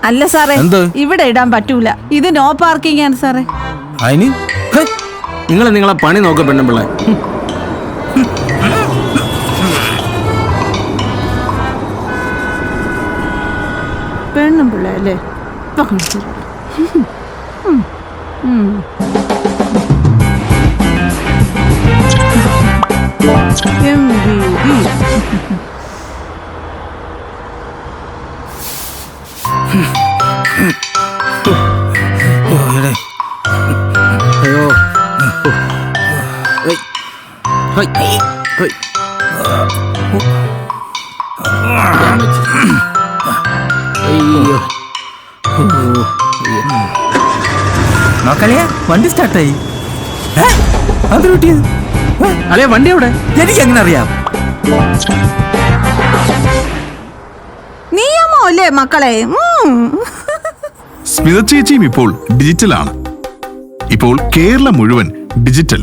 അല്ല സാറേ, ഇവിടെ ഇടാൻ പറ്റൂല. ഇത് നോ പാർക്കിംഗ് ആണ് സാറേ. നിങ്ങളെ പണി നോക്ക പെണ്ണുപിള്ള. പെണ്ണുപിള്ള അല്ലേ? നോക്കളിയാ, വണ്ടി സ്റ്റാർട്ടായി. അല്ലേ വണ്ടി എവിടെ? എനിക്ക് എങ്ങനെ അറിയാം? നിയമോ അല്ലേ മക്കളെ? സ്മിത ചേച്ചിയും ഇപ്പോൾ ഡിജിറ്റലാണ്. ഇപ്പോൾ കേരളം മുഴുവൻ ഡിജിറ്റൽ.